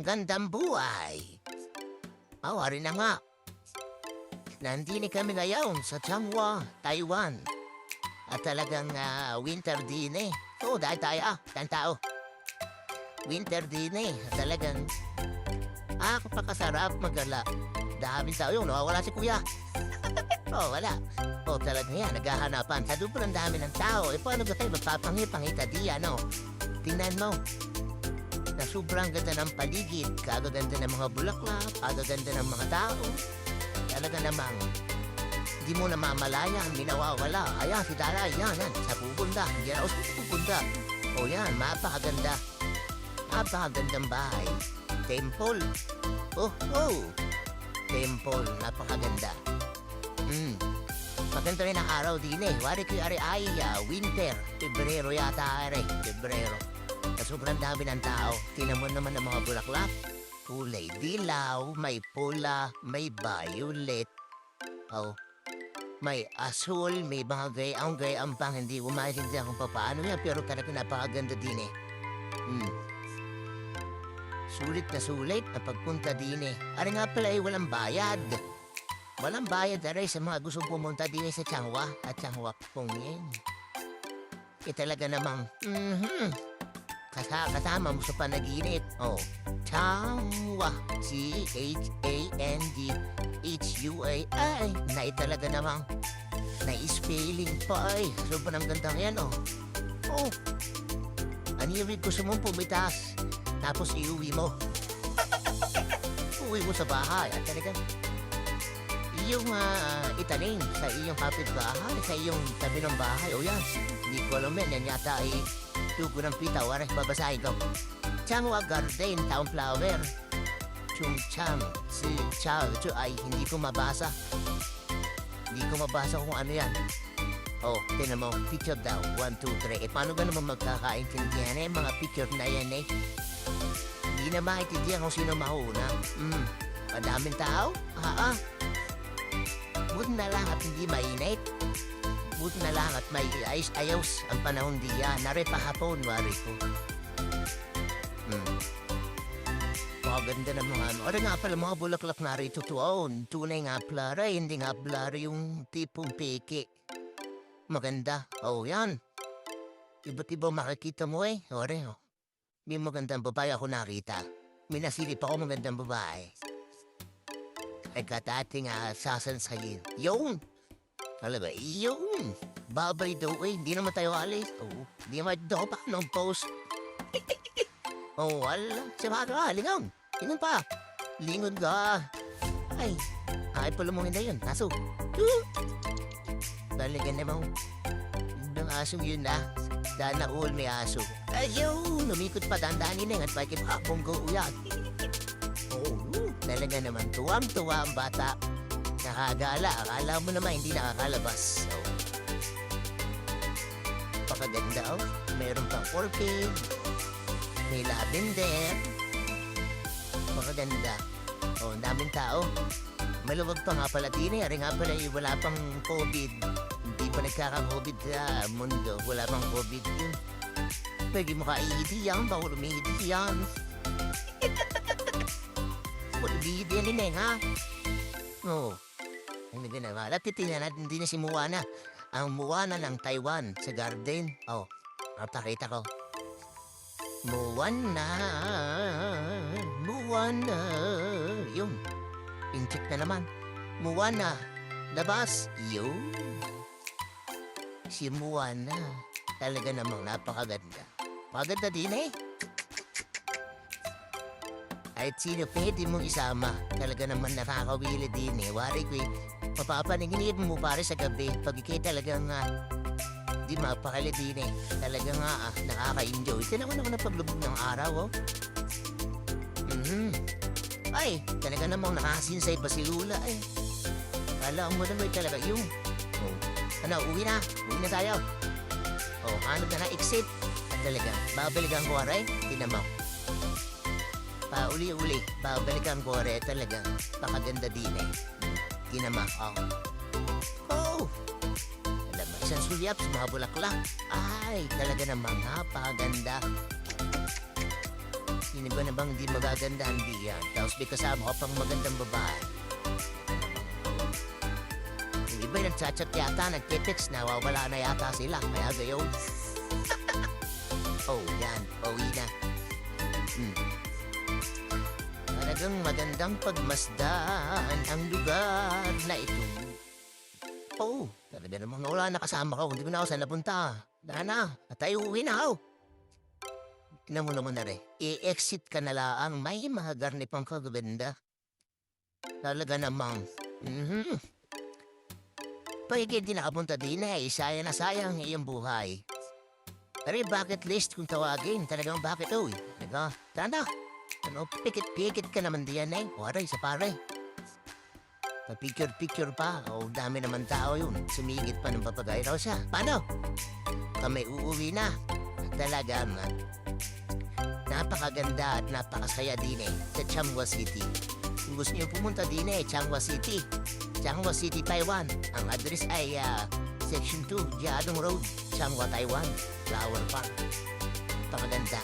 gandang buhay. Ari na nga. Nandini kami ngayon sa Changhua, Taiwan. At talagang winter din eh. Oo, dahil tayo tan tao. Winter din eh. Talagang kapakasarap magala. Daming tao yun, wala si kuya. Wala. Talagang yan, naghahanapan. Sa sobrang dami ng tao. Paano ba tayo magpapangipangita diyan, no? Tingnan mo. Na sobrang ganda ng paligid. Kagaganda ng mga bulaklak. Kagaganda ng mga tao. Talaga namang di mo namamalayan, minawawala. Ayan, si Tara, yan. Sa pupunta. Yan ako sa pupunta. Yan, mapakaganda. Napakagandang bahay. Temple. Temple, napakaganda. Maganda rin ang araw din eh. Wari ko ay winter. Pebrero yata Pebrero. Na sobrang dami ng tao. Tinan mo naman ang mga bulaklak. Kulay dilaw, may pula, may violet. May asul, may mga gayang pang hindi ko maintindihan kung paano yan. Pero talaga napakaganda din eh. Sulit na pagpunta din eh. Ari nga pala ay walang bayad. Walang bayad aray sa mga gustong pumunta din sa Changhua at Changhua Pongyen. Talaga namang, kasama mo sa panaginip. Changhua, CHANGHUA. Talaga namang, na-spelling pa ay. Sobrang gandang yan Aniwid ko sa mong pumitas. Tapos iuwi mo. Uwi mo sa bahay at talagang iyong itanim sa iyong kapitbahay, sa iyong tabi ng bahay. Yan, hindi ko alam yan yata ay tugo ng pitaw. Babasahin ko. Changhua Garden, Town Flower. Chungchang, si Chao, ay hindi ko mabasa. Hindi ko mabasa kung ano yan. Tinan mo, picture daw. 1, 2, 3. Paano ba naman magkakaintindihan mga picture na yan eh? Hindi na maintindihan kung sino mauna. Madaming tao? Buti na lang at hindi mainit. Buti na lang at may ayos ang panahon diyan. Naripa hapon, wari ko. Ganda ng mga nga pala mga bulaklak na rito tuon. Tunay nga pala hindi nga pala yung tipong peke. Maganda. Yan. Iba't iba makikita mo eh. May magandang babae ako nakita. May nasilip ako magandang babae. Ay katating sasansayin. Yun! Alam ba, yun! Babay daw eh. Hindi naman tayo alis. Hindi naman daw pa nung post. Wala. Sabaga, lingon. Lingon pa. Lingon ka. Ay pala mong hindi yun. Aso. Talagan naman. Yung asong yun Dana all may aso. Ayun, lumikot pa dandanin at bakit bonggo uyag. Talaga naman tuwang-tuwa ang bata. Nakagala, akala mo naman hindi nakakalabas. Pakaganda Meron pang orchid. May lavender. Pakaganda. Daming tao. Maluwag pa nga pala din eh. Ari nga pala wala pang COVID. Hindi pa nagkaka-COVID sa mundo. Wala pang COVID yun. Pwede mo ka-iidi yan. Bawal umiidi yan. Bawal umiidi yan din ha? Ang naganawa. Titingnan natin din na si Moana. Ang Moana ng Taiwan sa garden. Napakita ko. Moana. Yun. Incheck na naman. Moana. Labas. Yun. Si Moana. Talaga namang napakaganda. Maganda din eh. Kahit sino pwede mong isama. Talaga naman nakakawili din eh. Wari ko mapapaningin mo pare sa gabi. Pag ikay talagang di mapakali din eh. Talaga nakaka-enjoy. Ito naman ako na paglubog ng araw Ay, talaga namang nakasinsay pa si Lula eh. Kala mo naman talaga yung uwi na tayo. Ano na exit. At talaga, babalikan ko tinamaw. Uli-uli, babalikan ko talaga. Pakaganda din eh. Tinamaw. Alam mo, isang sulyap sa mga bulaklak. Ay, talaga namang napakaganda. Sino ba na bang di magaganda? Hindi yan. Tapos may kasama ka pang magandang babae. Yung iba yung nagchat-chat yata, nagtitext na, wala na yata sila. Kaya gayon. Oh, yan. Pauwi na. Talagang magandang pagmasdan ang lugar na ito. Oh, talaga namang wala na kasama ko. Hindi ko na ako saan napunta. Wala na. At tayo uwi na ako. Tignan mo naman na rin. I-exit ka na lang. May mga garni pang kagabenda. Talaga namang. Pagiging di nakapunta din eh. Sayang na sayang iyong buhay. Pero yung bucket list kung tawagin. Talagang bakit oh. Talaga. Tanda. Ano, pikit-pikit ka naman diyan eh. O aray, sa pare. Pa-picture-picture pa. O, dami naman tao yun. Sumigit pa ng papagay raw siya. Paano? Kami uuwi na. Talaga man. Napakaganda at napakasaya din eh sa Changhua City. Kung gusto niyo pumunta din eh, Changhua City. Changhua City, Taiwan. Ang address ay Section 2, Jiadong Road, Changhua, Taiwan. Flower Park. Napakaganda.